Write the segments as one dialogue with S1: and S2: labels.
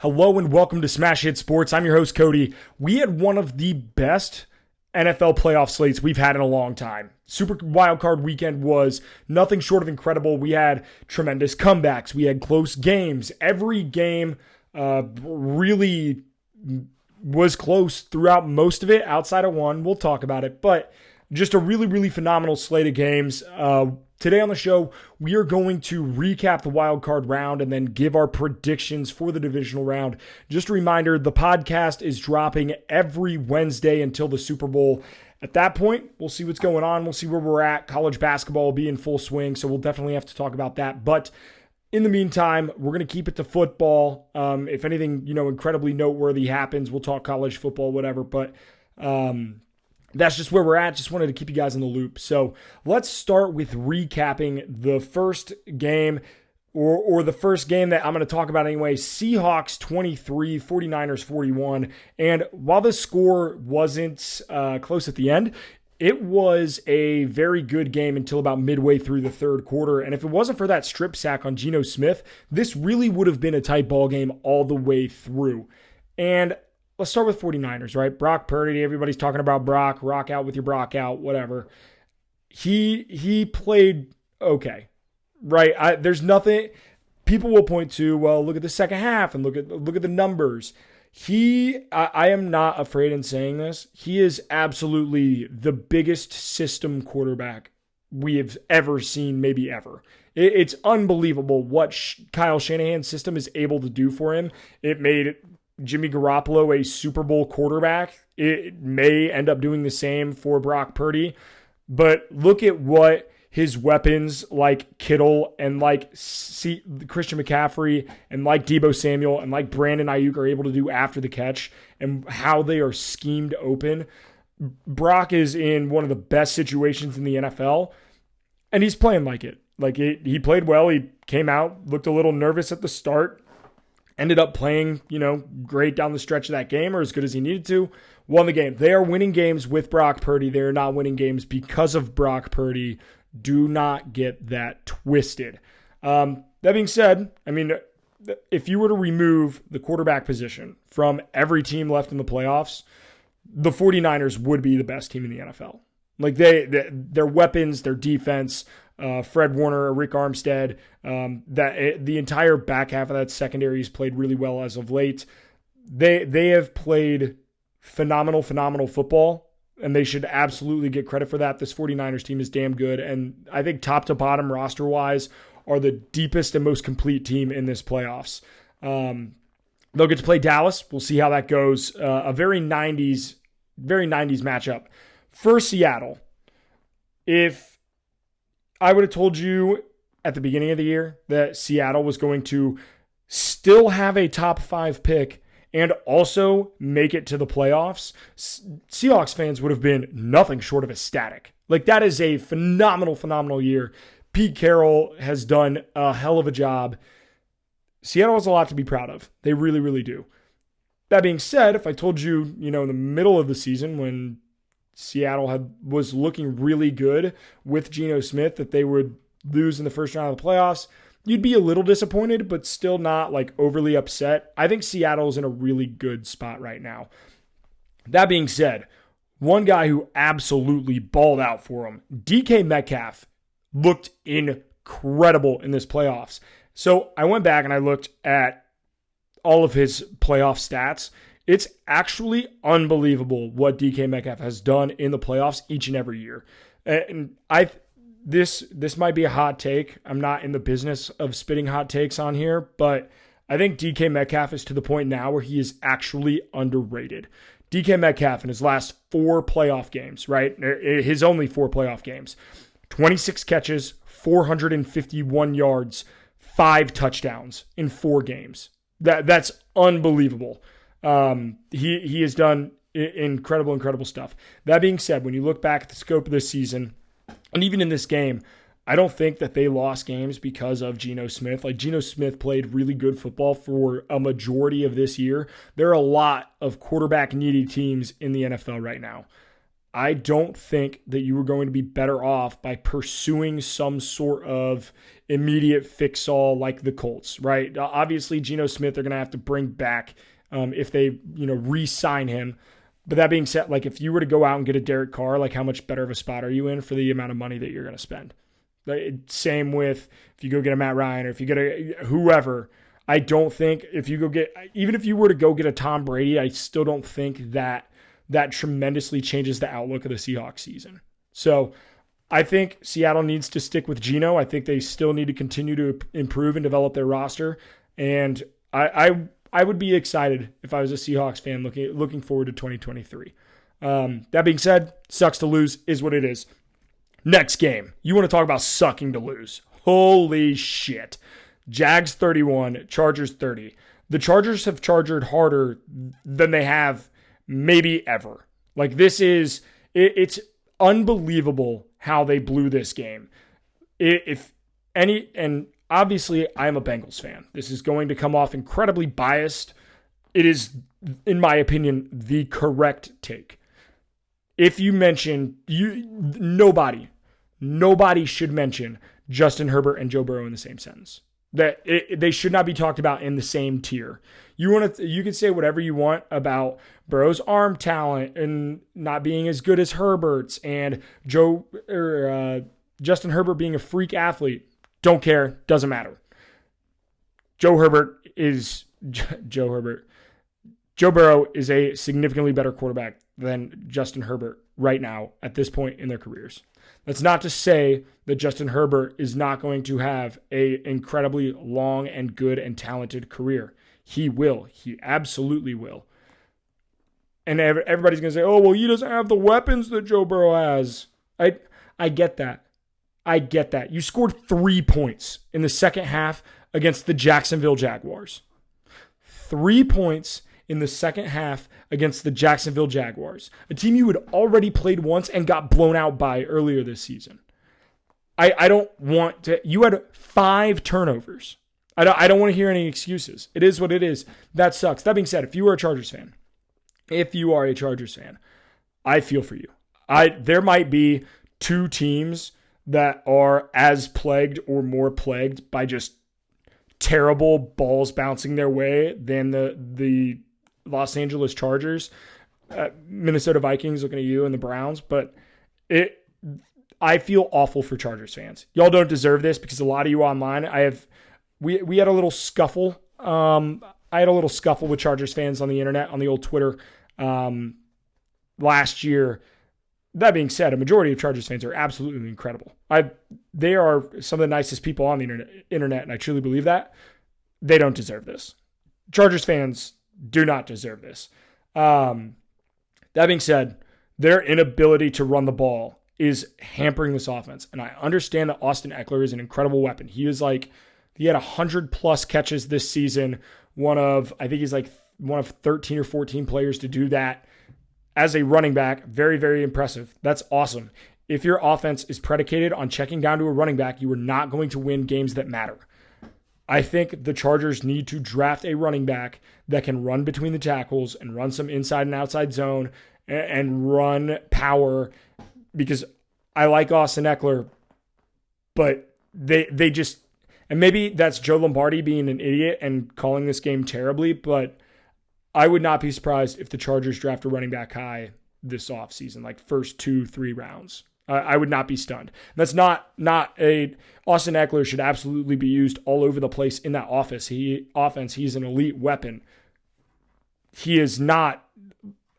S1: Hello and welcome to Smash Hit Sports. I'm your host, Cody. We had one of the best NFL playoff slates we've had in a long time. Super Wildcard Weekend was nothing short of incredible. We had tremendous comebacks. We had close games. Every game really was close throughout most of it, outside of one. We'll talk about it, but just a really, really phenomenal slate of games. Today on the show, we are going to recap the wild card round and then give our predictions for the divisional round. Just a reminder, the podcast is dropping every Wednesday until the Super Bowl. At that point, we'll see what's going on. We'll see where we're at. College basketball will be in full swing, so we'll definitely have to talk about that. But in the meantime, we're going to keep it to football. If anything, incredibly noteworthy happens, we'll talk college football, whatever. But that's just where we're at. Just wanted to keep you guys in the loop. So let's start with recapping the first game, or the first game that I'm going to talk about anyway. Seahawks 23, 49ers 41. And while the score wasn't close at the end, it was a very good game until about midway through the third quarter. And if it wasn't for that strip sack on Geno Smith, this really would have been a tight ball game all the way through. And let's start with 49ers, right? Brock Purdy, everybody's talking about Brock. Rock out with your Brock out, whatever. He played okay, right? There's nothing people will point to. Well, look at the second half and look at the numbers. I am not afraid in saying this. He is absolutely the biggest system quarterback we have ever seen, maybe ever. It's unbelievable what Kyle Shanahan's system is able to do for him. It made Jimmy Garoppolo a Super Bowl quarterback. It may end up doing the same for Brock Purdy, but look at what his weapons like Kittle and like Christian McCaffrey and like Deebo Samuel and like Brandon Ayuk are able to do after the catch and how they are schemed open. Brock is in one of the best situations in the NFL, and he's playing like it. Like he played well. He came out, looked a little nervous at the start, ended up playing, great down the stretch of that game, or as good as he needed to, won the game. They are winning games with Brock Purdy. They are not winning games because of Brock Purdy. Do not get that twisted. That being said, if you were to remove the quarterback position from every team left in the playoffs, the 49ers would be the best team in the NFL. Like their weapons, their defense, Fred Warner, Rick Armstead, the entire back half of that secondary has played really well as of late. They have played phenomenal football, and they should absolutely get credit for that. This 49ers team is damn good, and I think top to bottom roster-wise are the deepest and most complete team in this playoffs. They'll get to play Dallas. We'll see how that goes. A very 90s matchup. For Seattle, if I would have told you at the beginning of the year that Seattle was going to still have a top 5 pick and also make it to the playoffs, Seahawks fans would have been nothing short of ecstatic. Like, that is a phenomenal year. Pete Carroll has done a hell of a job. Seattle has a lot to be proud of. They really, really do. That being said, if I told you, in the middle of the season when Seattle was looking really good with Geno Smith that they would lose in the first round of the playoffs, you'd be a little disappointed, but still not like overly upset. I think Seattle's in a really good spot right now. That being said, one guy who absolutely balled out for him, DK Metcalf, looked incredible in this playoffs. So I went back and I looked at all of his playoff stats. It's actually unbelievable what DK Metcalf has done in the playoffs each and every year. And this might be a hot take. I'm not in the business of spitting hot takes on here, but I think DK Metcalf is to the point now where he is actually underrated. DK Metcalf in his last 4 playoff games, right? His only 4 playoff games, 26 catches, 451 yards, 5 touchdowns in 4 games. That's unbelievable. He has done incredible stuff. That being said, when you look back at the scope of this season, and even in this game, I don't think that they lost games because of Geno Smith. Like, Geno Smith played really good football for a majority of this year. There are a lot of quarterback-needy teams in the NFL right now. I don't think that you were going to be better off by pursuing some sort of immediate fix-all like the Colts, right? Obviously, Geno Smith they're going to have to bring back if they, re-sign him. But that being said, like if you were to go out and get a Derek Carr, like how much better of a spot are you in for the amount of money that you're going to spend? Same with if you go get a Matt Ryan or if you get a whoever. I don't think even if you were to go get a Tom Brady, I still don't think that tremendously changes the outlook of the Seahawks season. So I think Seattle needs to stick with Geno. I think they still need to continue to improve and develop their roster. And I would be excited if I was a Seahawks fan looking forward to 2023. That being said, sucks to lose is what it is. Next game. You want to talk about sucking to lose. Holy shit. Jags 31, Chargers 30. The Chargers have charged harder than they have maybe ever. Like it's unbelievable how they blew this game. And obviously I am a Bengals fan. This is going to come off incredibly biased. It is, in my opinion, the correct take. If you mention nobody should mention Justin Herbert and Joe Burrow in the same sentence. They should not be talked about in the same tier. You can say whatever you want about Burrow's arm talent and not being as good as Herbert's and Justin Herbert being a freak athlete. Don't care. Doesn't matter. Joe Burrow is a significantly better quarterback than Justin Herbert right now at this point in their careers. That's not to say that Justin Herbert is not going to have an incredibly long and good and talented career. He will. He absolutely will. And everybody's going to say, oh, well, he doesn't have the weapons that Joe Burrow has. I get that. I get that. You scored 3 points in the second half against the Jacksonville Jaguars. 3 points in the second half against the Jacksonville Jaguars, a team you had already played once and got blown out by earlier this season. I don't want to. You had 5 turnovers. I don't want to hear any excuses. It is what it is. That sucks. That being said, if you are a Chargers fan, I feel for you. There might be 2 teams that are as plagued or more plagued by just terrible balls bouncing their way than the Los Angeles Chargers, Minnesota Vikings, looking at you, and the Browns. But I feel awful for Chargers fans. Y'all don't deserve this because a lot of you online, we had a little scuffle. I had a little scuffle with Chargers fans on the internet, on the old Twitter last year. That being said, a majority of Chargers fans are absolutely incredible. They are some of the nicest people on the internet, and I truly believe that. They don't deserve this. Chargers fans do not deserve this. That being said, their inability to run the ball is hampering this offense. And I understand that Austin Eckler is an incredible weapon. He had 100+ catches this season. I think he's one of 13 or 14 players to do that as a running back. Very, very impressive. That's awesome. If your offense is predicated on checking down to a running back, you are not going to win games that matter. I think the Chargers need to draft a running back that can run between the tackles and run some inside and outside zone and run power, because I like Austin Eckler, but they just, and maybe that's Joe Lombardi being an idiot and calling this game terribly, but I would not be surprised if the Chargers draft a running back high this offseason, like first 2-3 rounds. I would not be stunned. That's not Austin Eckler should absolutely be used all over the place in that offense. He's an elite weapon. He is not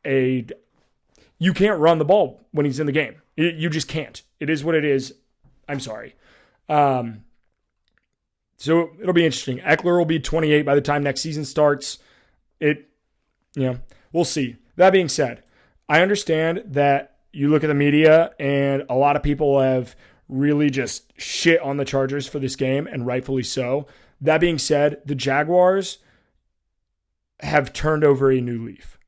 S1: you can't run the ball when he's in the game. You just can't. It is what it is. I'm sorry. So it'll be interesting. Eckler will be 28 by the time next season starts. We'll see. That being said, I understand that you look at the media and a lot of people have really just shit on the Chargers for this game, and rightfully so. That being said, the Jaguars have turned over a new leaf.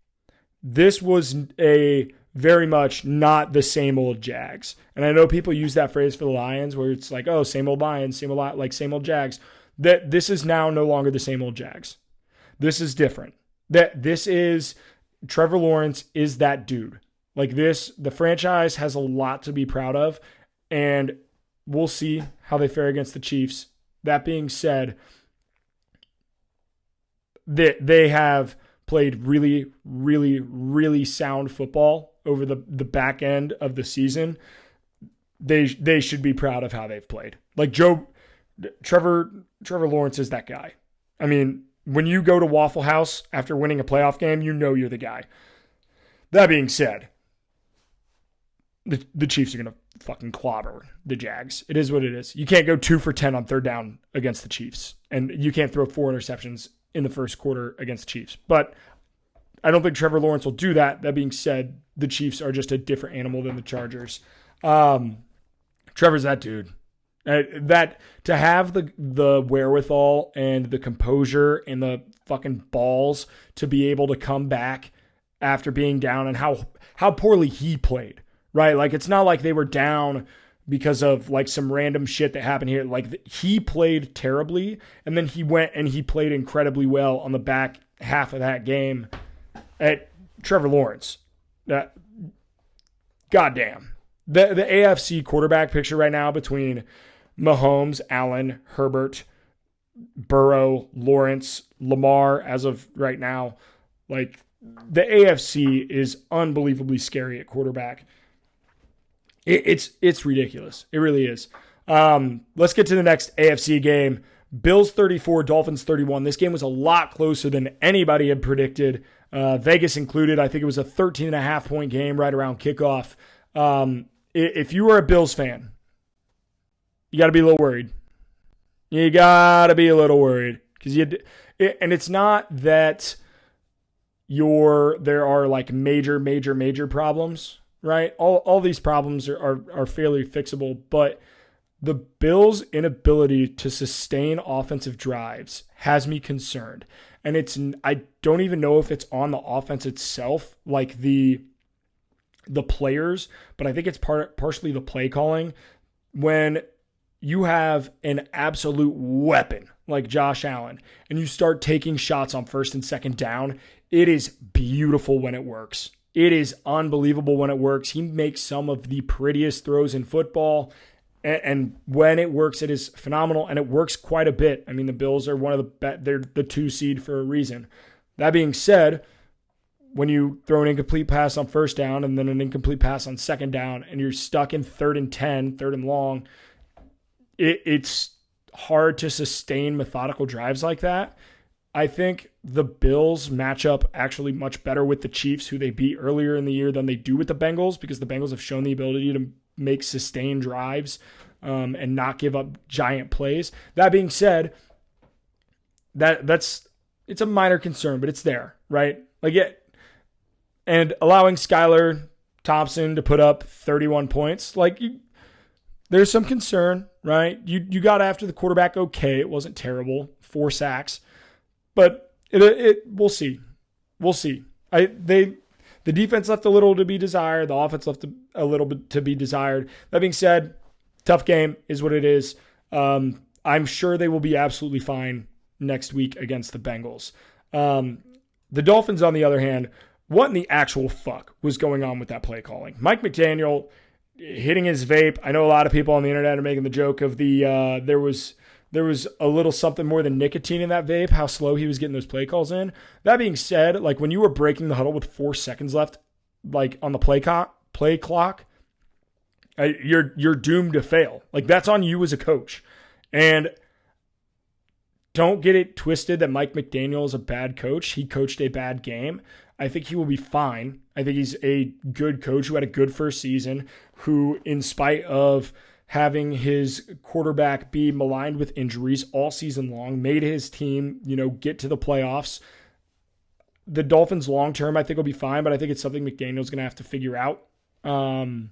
S1: This was a very much not the same old Jags. And I know people use that phrase for the Lions where it's like, oh, same old Lions, same old Jags. That this is now no longer the same old Jags. This is different. That this is Trevor Lawrence is that dude. Like this, the franchise has a lot to be proud of, and we'll see how they fare against the Chiefs. That being said, they have played really, really, really sound football over the back end of the season. They should be proud of how they've played. Like Trevor Lawrence is that guy. I mean, when you go to Waffle House after winning a playoff game, you know you're the guy. That being said, the Chiefs are going to fucking clobber the Jags. It is what it is. You can't go 2 for 10 on third down against the Chiefs, and you can't throw 4 interceptions in the first quarter against the Chiefs. But I don't think Trevor Lawrence will do that. That being said, the Chiefs are just a different animal than the Chargers. Trevor's that dude. That to have the wherewithal and the composure and the fucking balls to be able to come back after being down, and how poorly he played, right? Like, it's not like they were down because of like some random shit that happened here. Like, he played terribly, and then he went and he played incredibly well on the back half of that game. At Trevor Lawrence, goddamn. The AFC quarterback picture right now between Mahomes, Allen, Herbert, Burrow, Lawrence, Lamar, as of right now, like, the AFC is unbelievably scary at quarterback. It's ridiculous. It really is. Let's get to the next AFC game. Bills 34, Dolphins 31. This game was a lot closer than anybody had predicted, Vegas included. I think it was a 13.5-point game right around kickoff. If you were a Bills fan, you got to be a little worried. You got to be a little worried because and it's not that there are like major problems, right? All these problems are fairly fixable, but the Bills' inability to sustain offensive drives has me concerned. And I don't even know if it's on the offense itself, like the players, but I think it's partially the play calling. When you have an absolute weapon like Josh Allen and you start taking shots on first and second down, it is beautiful when it works. It is unbelievable when it works. He makes some of the prettiest throws in football. And when it works, it is phenomenal, and it works quite a bit. I mean, the Bills are they're the 2 seed for a reason. That being said, when you throw an incomplete pass on first down and then an incomplete pass on second down, and you're stuck in 3rd and 10, 3rd and long, it's hard to sustain methodical drives like that. I think the Bills match up actually much better with the Chiefs, who they beat earlier in the year, than they do with the Bengals, because the Bengals have shown the ability to make sustained drives and not give up giant plays. That being said, it's a minor concern, but it's there, right? And allowing Skylar Thompson to put up 31 points, there's some concern, right? You got after the quarterback okay. It wasn't terrible. 4 sacks. But we'll see. We'll see. The defense left a little to be desired. The offense left a little bit to be desired. That being said, tough game is what it is. I'm sure they will be absolutely fine next week against the Bengals. The Dolphins, on the other hand, what in the actual fuck was going on with that play calling? Mike McDaniel hitting his vape. I know a lot of people on the internet are making the joke of there was a little something more than nicotine in that vape, how slow he was getting those play calls in. That being said, when you were breaking the huddle with 4 seconds left, on the play clock, you're doomed to fail. That's on you as a coach. And don't get it twisted that Mike McDaniel is a bad coach. He coached a bad game. I think he will be fine. I think he's a good coach who had a good first season, who, in spite of having his quarterback be maligned with injuries all season long, made his team, get to the playoffs. The Dolphins long-term, I think, will be fine, but I think it's something McDaniel's going to have to figure out. And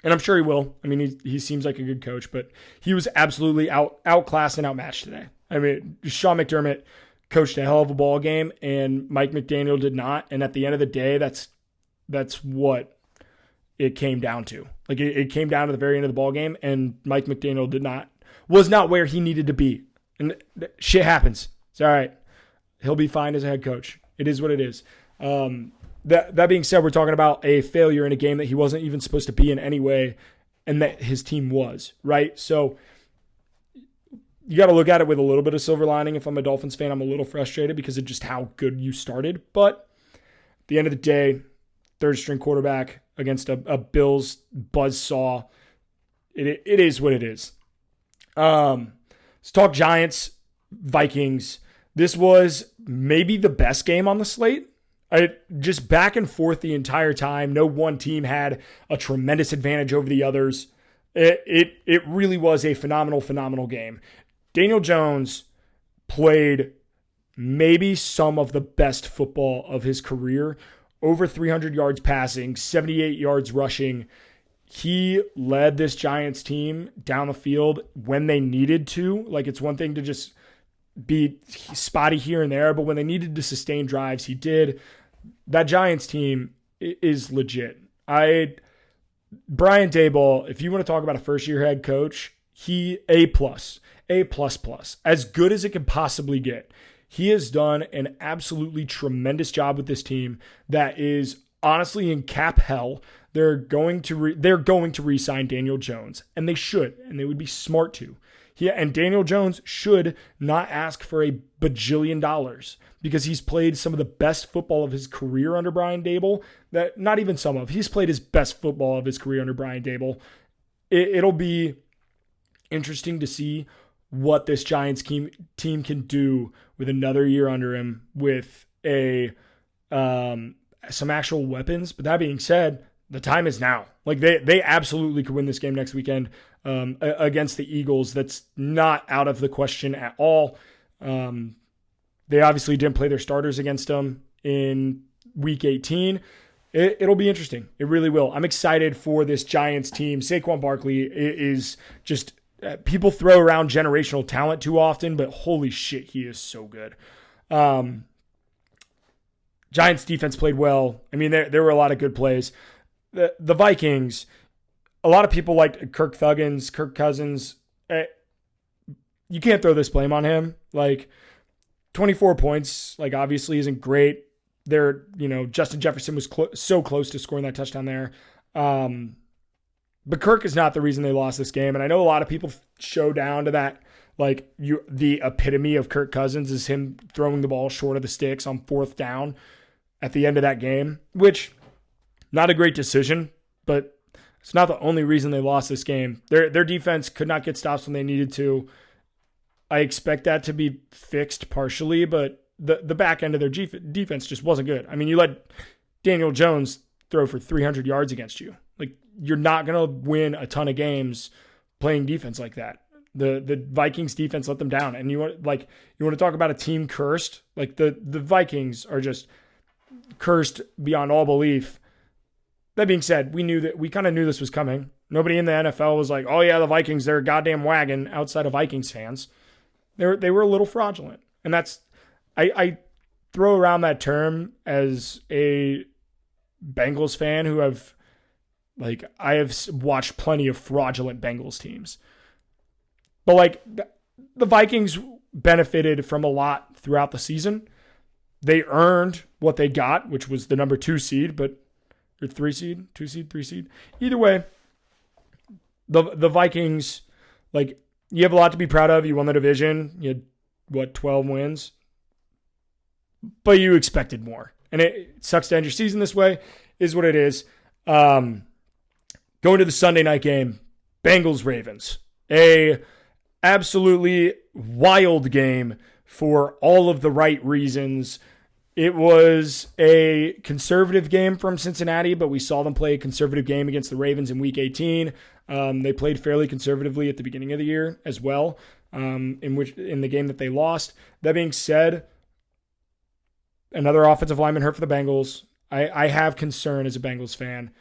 S1: I'm sure he will. I mean, he seems like a good coach, but he was absolutely outclassed and outmatched today. I mean, Sean McDermott coached a hell of a ball game, and Mike McDaniel did not. And at the end of the day, that's what it came down to. It came down to the very end of the ball game, and Mike McDaniel was not where he needed to be. And shit happens. It's all right. He'll be fine as a head coach. It is what it is. That being said, we're talking about a failure in a game that he wasn't even supposed to be in anyway, and that his team was, right? So you got to look at it with a little bit of silver lining. If I'm a Dolphins fan, I'm a little frustrated because of just how good you started. But at the end of the day, third string quarterback against a Bills buzzsaw, it is what it is. Let's talk Giants, Vikings. This was maybe the best game on the slate. Just back and forth the entire time. No one team had a tremendous advantage over the others. It really was a phenomenal game. Daniel Jones played maybe some of the best football of his career. Over 300 yards passing, 78 yards rushing. He led this Giants team down the field when they needed to. Like, it's one thing to just be spotty here and there, but when they needed to sustain drives, he did. That Giants team is legit. Brian Daboll, if you want to talk about a first-year head coach, he A+, as good as it could possibly get. He has done an absolutely tremendous job with this team that is honestly in cap hell. They're going to re-sign Daniel Jones, and they should, and they would be smart to. And Daniel Jones should not ask for a bajillion dollars because he's played some of the best football of his career under Brian Daboll. He's played his best football of his career under Brian Daboll. It'll be interesting to see what this Giants team can do with another year under him with some actual weapons. But that being said, the time is now. Like they absolutely could win this game next weekend against the Eagles. That's not out of the question at all. They obviously didn't play their starters against them in Week 18. It'll be interesting. It really will. I'm excited for this Giants team. Saquon Barkley is just people throw around generational talent too often, but holy shit, he is so good. Giants defense played well. I mean, there were a lot of good plays. The Vikings, a lot of people liked Kirk Cousins. You can't throw this blame on him. Like 24 points, like obviously isn't great. Justin Jefferson was so close to scoring that touchdown there. But Kirk is not the reason they lost this game. And I know a lot of people show down to that. Like the epitome of Kirk Cousins is him throwing the ball short of the sticks on fourth down at the end of that game, which not a great decision, but it's not the only reason they lost this game. Their defense could not get stops when they needed to. I expect that to be fixed partially, but the back end of their defense just wasn't good. I mean, you let Daniel Jones throw for 300 yards against you. Like, you're not going to win a ton of games playing defense like that. The Vikings defense let them down. And you want to talk about a team cursed? Like the Vikings are just cursed beyond all belief. That being said, we kind of knew this was coming. Nobody in the NFL was like, oh yeah, the Vikings, they're a goddamn wagon outside of Vikings fans. They were a little fraudulent. And that's, I throw around that term as a Bengals fan who I have watched plenty of fraudulent Bengals teams. But the Vikings benefited from a lot throughout the season. They earned what they got, which was the number 2 seed, or 3 seed, 2 seed, 3 seed. Either way, the Vikings, you have a lot to be proud of. You won the division. You had 12 wins, but you expected more, and it sucks to end your season this way. Is what it is. Going to the Sunday night game, Bengals-Ravens, a absolutely wild game for all of the right reasons. It was a conservative game from Cincinnati, but we saw them play a conservative game against the Ravens in Week 18. They played fairly conservatively at the beginning of the year as well, in the game that they lost. That being said, another offensive lineman hurt for the Bengals. I have concern as a Bengals fan.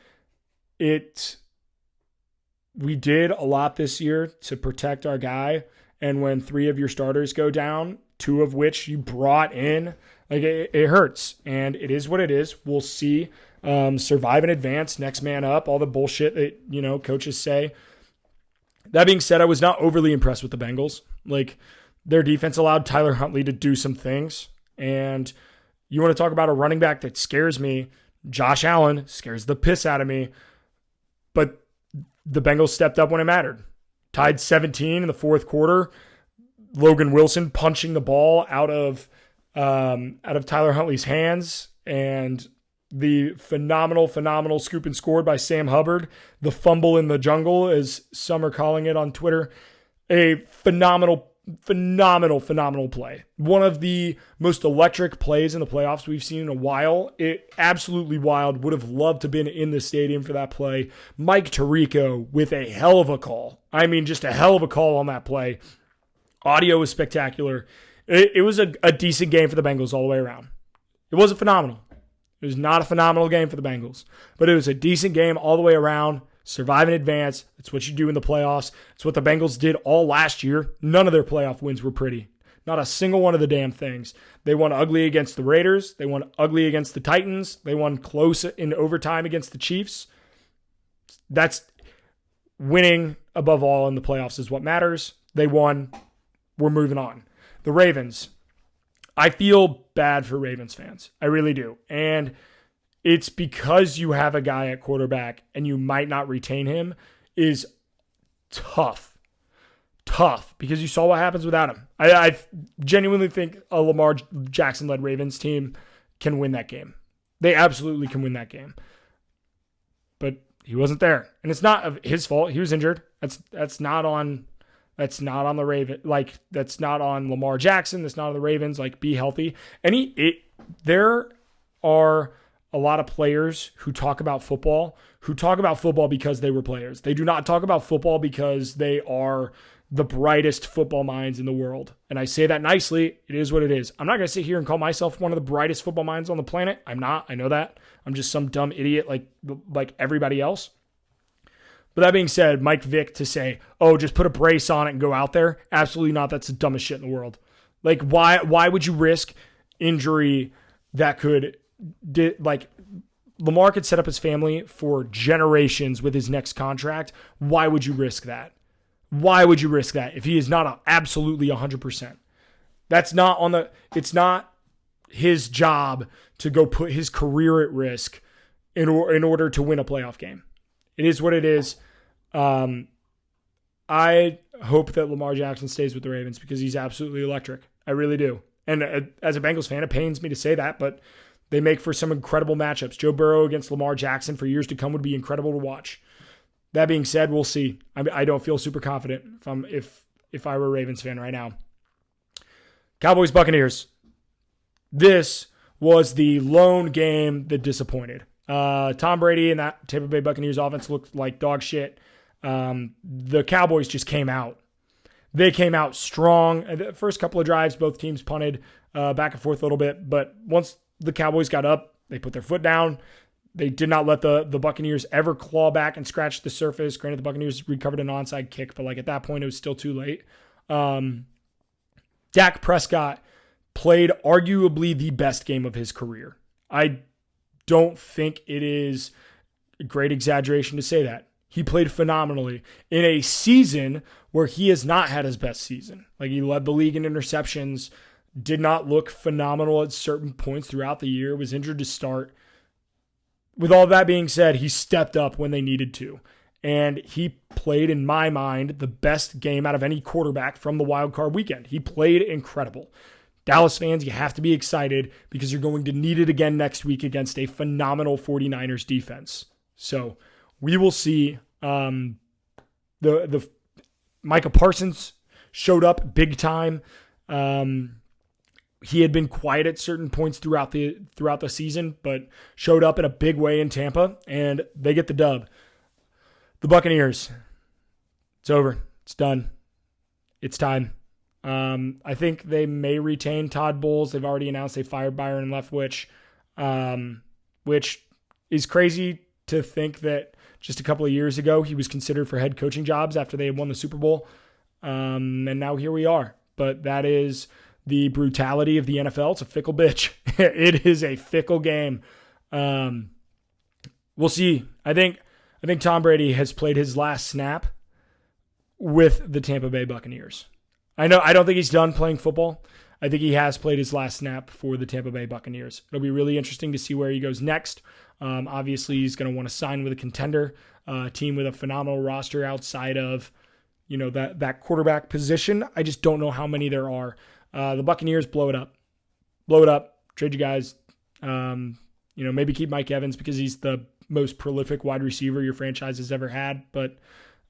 S1: We did a lot this year to protect our guy, and when 3 of your starters go down, 2 of which you brought in, it hurts, and it is what it is. We'll see. Survive and advance, next man up, all the bullshit that coaches say. That being said, I was not overly impressed with the Bengals. Their defense allowed Tyler Huntley to do some things, and you want to talk about a running back that scares me. Josh Allen scares the piss out of me, but the Bengals stepped up when it mattered. Tied 17 in the fourth quarter. Logan Wilson punching the ball out of Tyler Huntley's hands, and the phenomenal scoop and scored by Sam Hubbard. The fumble in the jungle, as some are calling it on Twitter. A phenomenal play. One of the most electric plays in the playoffs we've seen in a while. It absolutely wild. Would have loved to have been in the stadium for that play. Mike Tirico with a hell of a call. I mean, just a hell of a call on that play. Audio was spectacular. It was a decent game for the Bengals all the way around. It wasn't phenomenal. It was not a phenomenal game for the Bengals, but it was a decent game all the way around. Survive in advance. That's what you do in the playoffs. It's what the Bengals did all last year. None of their playoff wins were pretty. Not a single one of the damn things. They won ugly against the Raiders. They won ugly against the Titans. They won close in overtime against the Chiefs. That's winning above all in the playoffs is what matters. They won. We're moving on. The Ravens. I feel bad for Ravens fans. I really do. And it's because you have a guy at quarterback and you might not retain him is tough. Tough. Because you saw what happens without him. I genuinely think a Lamar Jackson-led Ravens team can win that game. They absolutely can win that game. But he wasn't there. And it's not his fault. He was injured. That's not on the Raven. Like, that's not on Lamar Jackson. That's not on the Ravens. Like, be healthy. There are a lot of players who talk about football because they were players. They do not talk about football because they are the brightest football minds in the world. And I say that nicely. It is what it is. I'm not going to sit here and call myself one of the brightest football minds on the planet. I'm not. I know that. I'm just some dumb idiot like everybody else. But that being said, Mike Vick to say, oh, just put a brace on it and go out there. Absolutely not. That's the dumbest shit in the world. Like, why would you risk injury that could, like, Lamar could set up his family for generations with his next contract. Why would you risk that? Why would you risk that if he is not absolutely 100%? It's not his job to go put his career at risk in order to win a playoff game. It is what it is. I hope that Lamar Jackson stays with the Ravens because he's absolutely electric. I really do. And as a Bengals fan, it pains me to say that, but they make for some incredible matchups. Joe Burrow against Lamar Jackson for years to come would be incredible to watch. That being said, we'll see. I don't feel super confident if I were a Ravens fan right now. Cowboys Buccaneers. This was the lone game that disappointed. Tom Brady and that Tampa Bay Buccaneers offense looked like dog shit. The Cowboys just came out. They came out strong. The first couple of drives, both teams punted back and forth a little bit. But once the Cowboys got up, they put their foot down. They did not let the Buccaneers ever claw back and scratch the surface. Granted, the Buccaneers recovered an onside kick, but at that point, it was still too late. Dak Prescott played arguably the best game of his career. I don't think it is a great exaggeration to say that. He played phenomenally in a season where he has not had his best season. He led the league in interceptions, did not look phenomenal at certain points throughout the year, was injured to start. With all that being said, he stepped up when they needed to. And he played, in my mind, the best game out of any quarterback from the wild card weekend. He played incredible. Dallas fans, you have to be excited because you're going to need it again next week against a phenomenal 49ers defense. So we will see. The Micah Parsons showed up big time. He had been quiet at certain points throughout the season, but showed up in a big way in Tampa, and they get the dub. The Buccaneers, it's over. It's done. It's time. I think they may retain Todd Bowles. They've already announced they fired Byron Leftwich, which is crazy to think that just a couple of years ago he was considered for head coaching jobs after they had won the Super Bowl. And now here we are. But that is the brutality of the NFL. It's a fickle bitch. It is a fickle game. We'll see. I think Tom Brady has played his last snap with the Tampa Bay Buccaneers. I don't think he's done playing football. I think he has played his last snap for the Tampa Bay Buccaneers. It'll be really interesting to see where he goes next. Obviously, he's going to want to sign with a contender, team with a phenomenal roster outside of, that quarterback position. I just don't know how many there are. The Buccaneers blow it up, trade you guys. Maybe keep Mike Evans because he's the most prolific wide receiver your franchise has ever had. But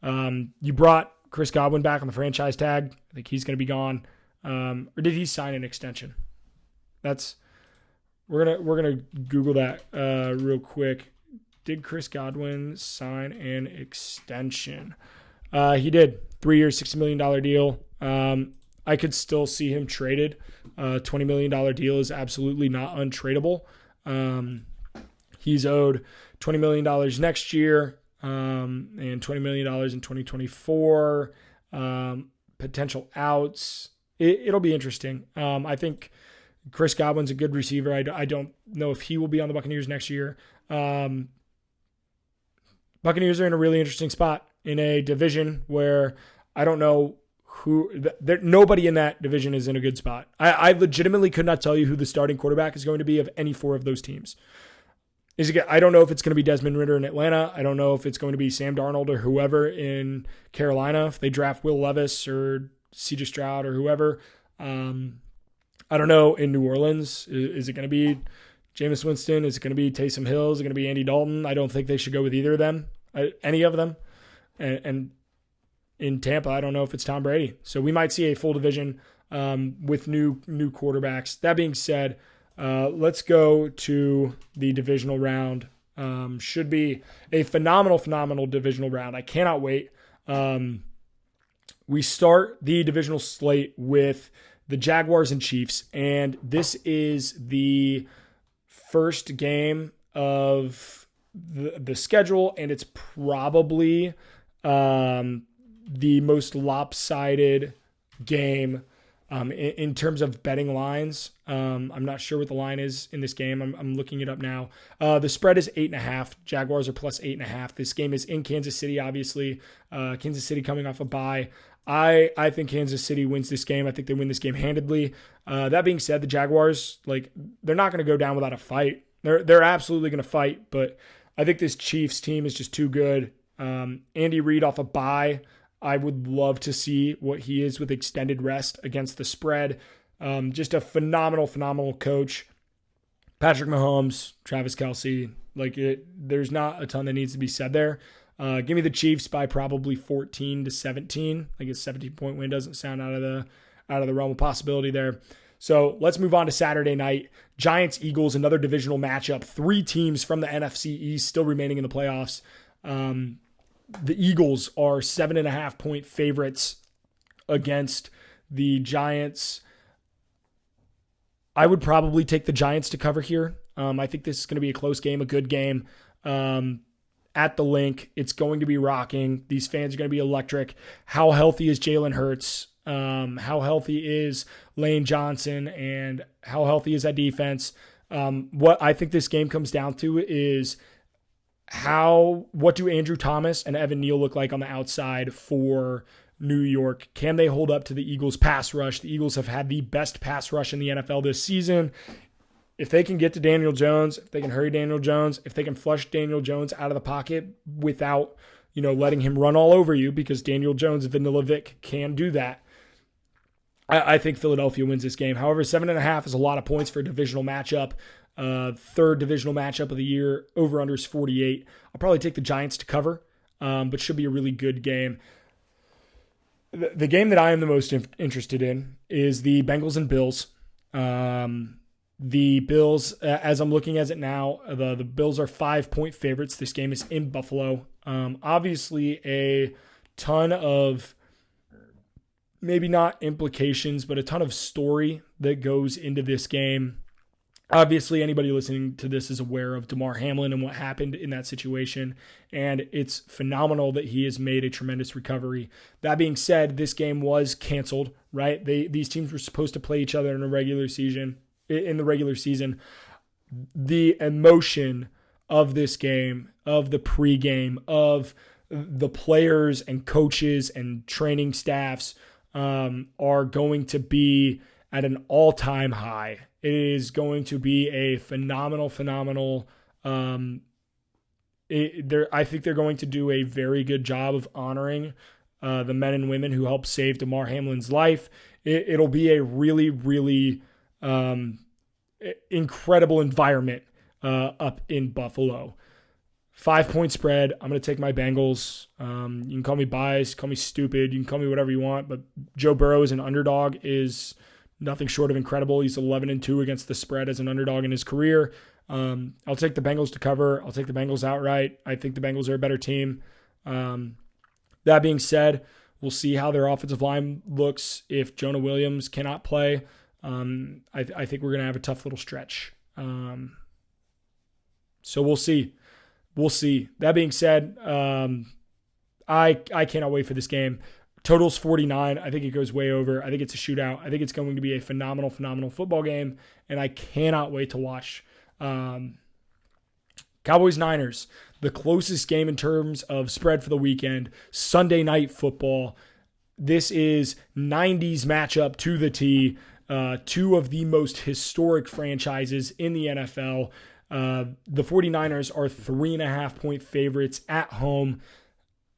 S1: you brought Chris Godwin back on the franchise tag. I think he's going to be gone. Or did he sign an extension? We're gonna Google that real quick. Did Chris Godwin sign an extension? He did. 3 years, $60 million deal. I could still see him traded. $20 million deal is absolutely not untradeable. He's owed $20 million next year and $20 million in 2024. Potential outs. It'll be interesting. I think Chris Godwin's a good receiver. I don't know if he will be on the Buccaneers next year. Buccaneers are in a really interesting spot in a division where I don't know nobody in that division is in a good spot. I legitimately could not tell you who the starting quarterback is going to be of any four of those teams. I don't know if it's going to be Desmond Ridder in Atlanta. I don't know if it's going to be Sam Darnold or whoever in Carolina. If they draft Will Levis or C.J. Stroud or whoever. I don't know in New Orleans. Is it going to be Jameis Winston? Is it going to be Taysom Hill? Is it going to be Andy Dalton? I don't think they should go with either of them, any of them. And in Tampa, I don't know if it's Tom Brady. So we might see a full division with new quarterbacks. That being said, let's go to the divisional round. Should be a phenomenal divisional round. I cannot wait. We start the divisional slate with the Jaguars and Chiefs, and this is the first game of the schedule, and it's probably the most lopsided game in terms of betting lines. I'm not sure what the line is in this game. I'm looking it up now. The spread is 8.5. Jaguars are plus 8.5. This game is in Kansas City, obviously. Kansas City coming off a bye. I think Kansas City wins this game. I think they win this game handedly. That being said, the Jaguars, they're not going to go down without a fight. They're absolutely going to fight, but I think this Chiefs team is just too good. Andy Reid off a bye. I would love to see what he is with extended rest against the spread. Just a phenomenal coach. Patrick Mahomes, Travis Kelce. There's not a ton that needs to be said there. Give me the Chiefs by probably 14-17. I guess 17-point win doesn't sound out of the realm of possibility there. So let's move on to Saturday night. Giants-Eagles, another divisional matchup. 3 teams from the NFC East still remaining in the playoffs. The Eagles are 7.5-point favorites against the Giants. I would probably take the Giants to cover here. I think this is going to be a close game, a good game. At the Link, it's going to be rocking. These fans are going to be electric. How healthy is Jalen Hurts? How healthy is Lane Johnson? And how healthy is that defense? What I think this game comes down to is what do Andrew Thomas and Evan Neal look like on the outside for New York? Can they hold up to the Eagles' pass rush? The Eagles have had the best pass rush in the NFL this season. If they can get to Daniel Jones, if they can hurry Daniel Jones, if they can flush Daniel Jones out of the pocket without, letting him run all over you, because Daniel Jones, Vanilla Vic can do that, I think Philadelphia wins this game. However, 7.5 is a lot of points for a divisional matchup. Third divisional matchup of the year. Over-under is 48. I'll probably take the Giants to cover, but should be a really good game. The game that I am the most interested in is the Bengals and Bills. The Bills, as I'm looking at it now, the Bills are 5-point favorites. This game is in Buffalo. Obviously, a ton of, maybe not implications, but a ton of story that goes into this game. Obviously, anybody listening to this is aware of Damar Hamlin and what happened in that situation, and it's phenomenal that he has made a tremendous recovery. That being said, this game was canceled, right? These teams were supposed to play each other in the regular season. The emotion of this game, of the pregame, of the players and coaches and training staffs are going to be at an all-time high. It is going to be a phenomenal. I think they're going to do a very good job of honoring the men and women who helped save Damar Hamlin's life. It'll be a really incredible environment up in Buffalo. 5-point spread. I'm going to take my Bengals. You can call me biased, call me stupid. You can call me whatever you want, but Joe Burrow as an underdog is nothing short of incredible. He's 11-2 against the spread as an underdog in his career. I'll take the Bengals to cover. I'll take the Bengals outright. I think the Bengals are a better team. That being said, we'll see how their offensive line looks if Jonah Williams cannot play. I think we're going to have a tough little stretch. So we'll see. That being said, I cannot wait for this game. Total's 49. I think it goes way over. I think it's a shootout. I think it's going to be a phenomenal football game, and I cannot wait to watch. Cowboys-Niners, the closest game in terms of spread for the weekend. Sunday night football. This is 90s matchup to the T. Two of the most historic franchises in the NFL. The 49ers are 3.5-point favorites at home.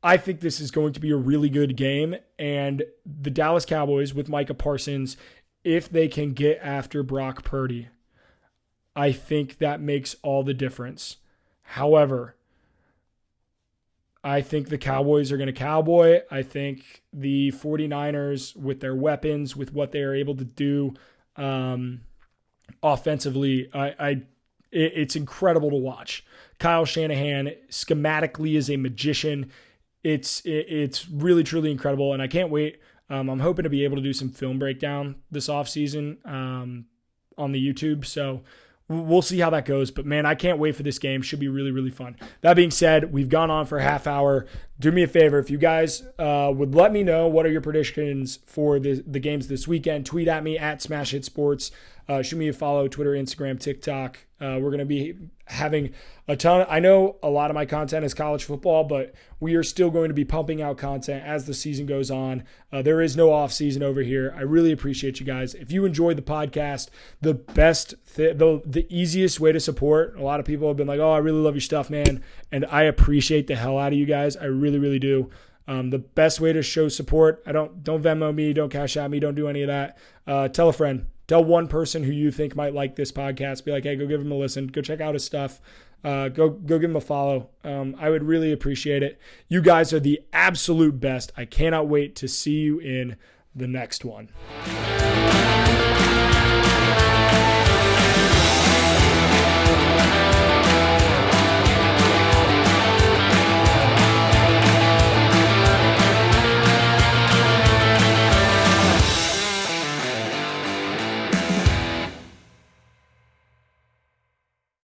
S1: I think this is going to be a really good game. And the Dallas Cowboys with Micah Parsons, if they can get after Brock Purdy, I think that makes all the difference. However, I think the Cowboys are going to cowboy. I think the 49ers, with their weapons, with what they are able to do offensively, it's incredible to watch. Kyle Shanahan schematically is a magician. It's really, truly incredible, and I can't wait. I'm hoping to be able to do some film breakdown this offseason on the YouTube, so we'll see how that goes. But, man, I can't wait for this game. Should be really, really fun. That being said, we've gone on for a half hour. Do me a favor. If you guys would let me know what are your predictions for the games this weekend, tweet at me at SmashHitSports. Shoot me a follow, Twitter, Instagram, TikTok. We're going to be having a ton. I know a lot of my content is college football, but we are still going to be pumping out content as the season goes on. There is no off season over here. I really appreciate you guys. If you enjoyed the podcast, the easiest way to support, a lot of people have been like, oh, I really love your stuff, man. And I appreciate the hell out of you guys. I really, really do. The best way to show support, don't Venmo me, don't Cash App me, don't do any of that. Tell a friend. Tell one person who you think might like this podcast. Be like, hey, go give him a listen. Go check out his stuff. Go give him a follow. I would really appreciate it. You guys are the absolute best. I cannot wait to see you in the next one.